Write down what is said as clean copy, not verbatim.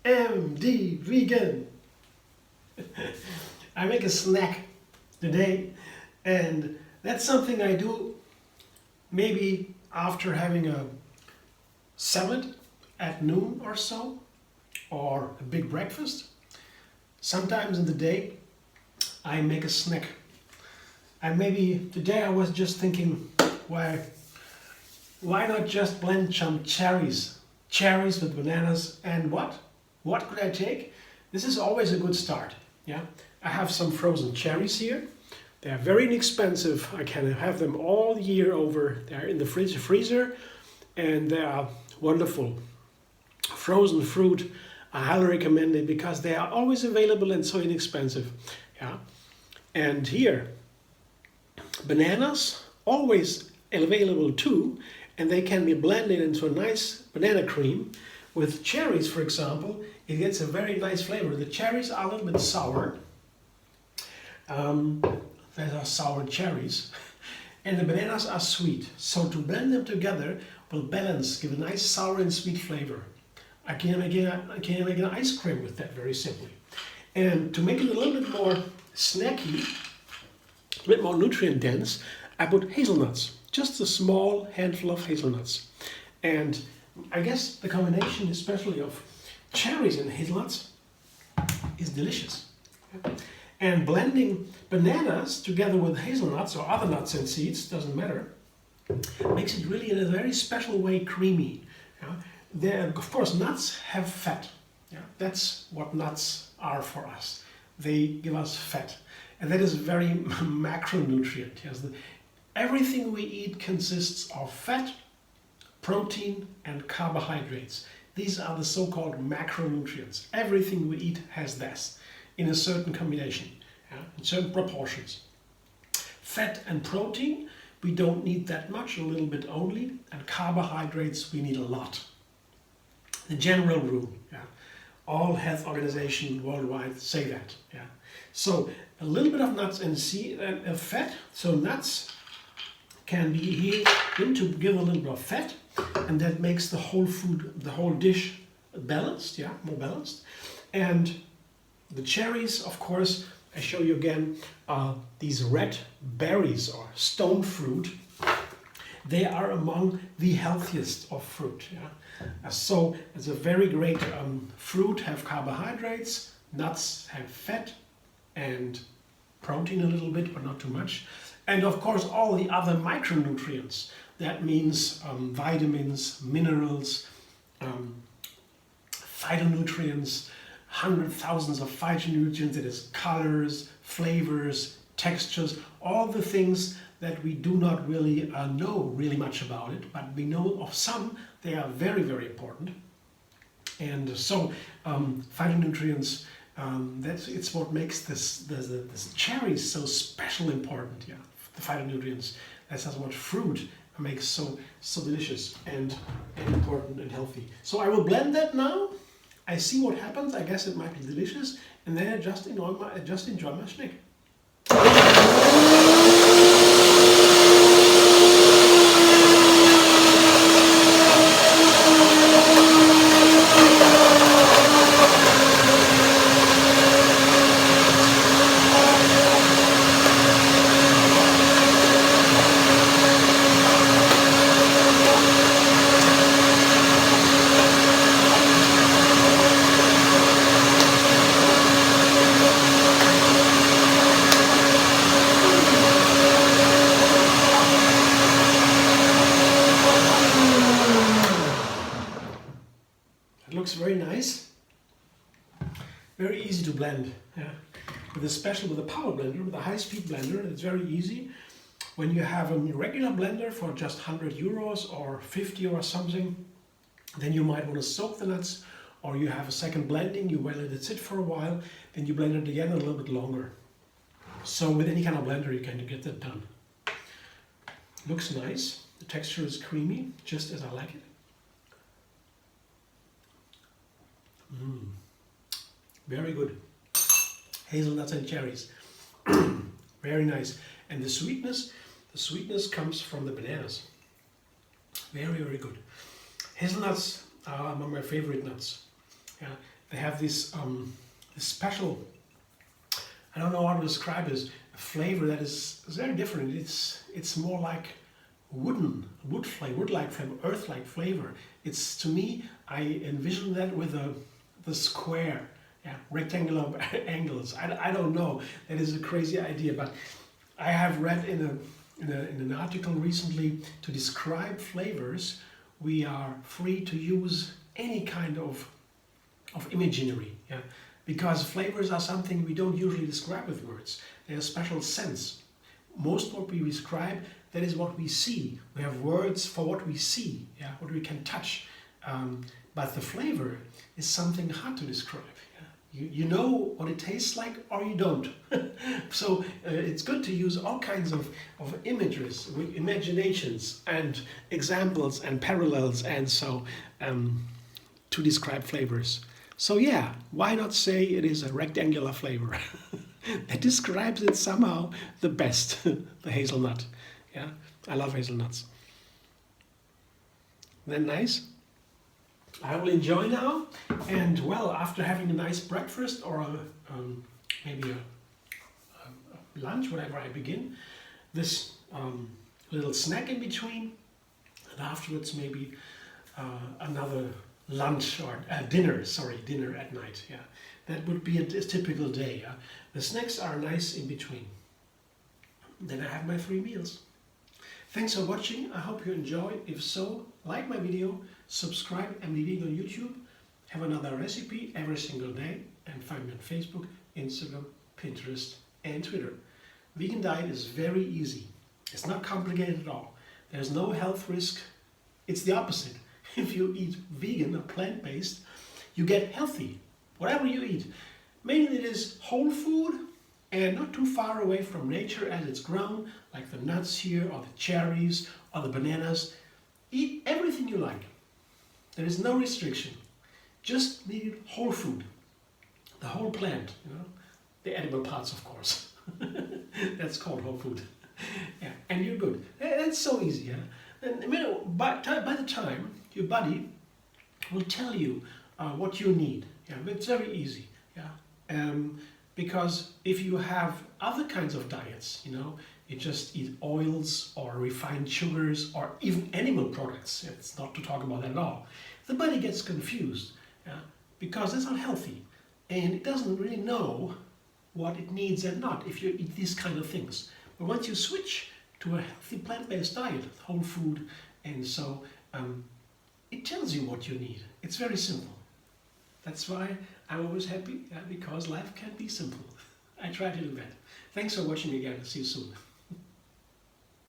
MD vegan. I make a snack today, and that's something I do maybe after having a salad at noon or so, or a big breakfast. Sometimes in the day I make a snack. And maybe today I was just thinking, why not just blend some cherries? Cherries with bananas and what? What could I take? This is always a good start. Yeah, I have some frozen cherries here. They are very inexpensive. I can have them all year over. They're in the freezer, and they are wonderful. Frozen fruit, I highly recommend it because they are always available and so inexpensive. Yeah, and here, bananas always available too, and they can be blended into a nice banana cream. With cherries, for example, it gets a very nice flavor. The cherries are a little bit sour. These are sour cherries. And the bananas are sweet. So to blend them together will balance, give a nice sour and sweet flavor. I can make an ice cream with that very simply. And to make it a little bit more snacky, a bit more nutrient dense, I put hazelnuts. Just a small handful of hazelnuts. And I guess the combination, especially of cherries and hazelnuts, is delicious. And blending bananas together with hazelnuts or other nuts and seeds, doesn't matter, makes it really in a very special way creamy. Of course, nuts have fat. That's what nuts are for us. They give us fat. And that is a very macronutrient. Everything we eat consists of fat, protein, and carbohydrates. These are the so-called macronutrients. Everything we eat has this in a certain combination, in certain proportions. Fat and protein, we don't need that much, a little bit only, and carbohydrates, we need a lot. The general rule, all health organizations worldwide say that. So a little bit of nuts and fat, so nuts can be here to give a little bit of fat, and that makes the whole food, the whole dish balanced, more balanced. And the cherries, of course, I show you again, these red berries or stone fruit. They are among the healthiest of fruit. So it's a very great fruit, have carbohydrates, nuts have fat and protein a little bit, but not too much. And of course, all the other micronutrients. That means vitamins, minerals, phytonutrients, thousands of phytonutrients, that is colors, flavors, textures, all the things that we do not really know really much about it, but we know of some. They are very, very important. And so phytonutrients, it's what makes this cherries so special important. The phytonutrients. That's what fruit makes so delicious and important and healthy. So I will blend that now. I see what happens. I guess it might be delicious, and then I just enjoy my snack. Looks very nice, very easy to blend. With a power blender, with a high-speed blender, it's very easy. When you have a regular blender for just 100 euros or 50 or something, then you might want to soak the nuts, or you have a second blending, you let it sit for a while, then you blend it again a little bit longer. So with any kind of blender you can get that done. Looks nice, the texture is creamy, just as I like it. Very good. Hazelnuts and cherries. Very nice. And the sweetness comes from the bananas. Very, very good. Hazelnuts are among my favorite nuts. they have this special, I don't know how to describe this, a flavor that is very different. It's more like wood flavor, wood-like flavor, earth-like flavor. It's, to me, I envision that with the square, yeah, rectangular angles. I don't know. That is a crazy idea, but I have read in an article recently, to describe flavors, we are free to use any kind of imaginary, yeah, because flavors are something we don't usually describe with words. They have a special sense. Most what we describe, that is what we see. We have words for what we see, yeah, what we can touch. But the flavor is something hard to describe. Yeah? You know what it tastes like, or you don't. So it's good to use all kinds of images, imaginations, and examples and parallels, and so to describe flavors. So yeah, why not say it is a rectangular flavor? That describes it somehow the best, the hazelnut. Yeah, I love hazelnuts. Then nice. I will enjoy now, and well, after having a nice breakfast or maybe a lunch, whenever I begin, this little snack in between, and afterwards maybe another lunch or dinner at night. Yeah, that would be a typical day. Yeah? The snacks are nice in between. Then I have my 3 meals. Thanks for watching. I hope you enjoyed. If so, like my video, subscribe and leave it on YouTube. Have another recipe every single day, and find me on Facebook, Instagram, Pinterest, and Twitter. Vegan diet is very easy. It's not complicated at all. There's no health risk. It's the opposite. If you eat vegan or plant-based, you get healthy, whatever you eat. Mainly it is whole food and not too far away from nature as it's grown, like the nuts here, or the cherries, or the bananas. Eat everything you like. There is no restriction. Just need whole food. The whole plant, you know, the edible parts, of course. That's called whole food. Yeah, and you're good. That's so easy, yeah? And by the time your body will tell you what you need. Yeah, it's very easy. Yeah, because if you have other kinds of diets, you know, you just eat oils or refined sugars or even animal products. It's not to talk about that at all. The body gets confused, yeah, because it's not healthy, and it doesn't really know what it needs and not if you eat these kind of things. But once you switch to a healthy plant-based diet, whole food, and so it tells you what you need. It's very simple. That's why I'm always happy, because life can be simple. I try to do that. Thanks for watching again. See you soon.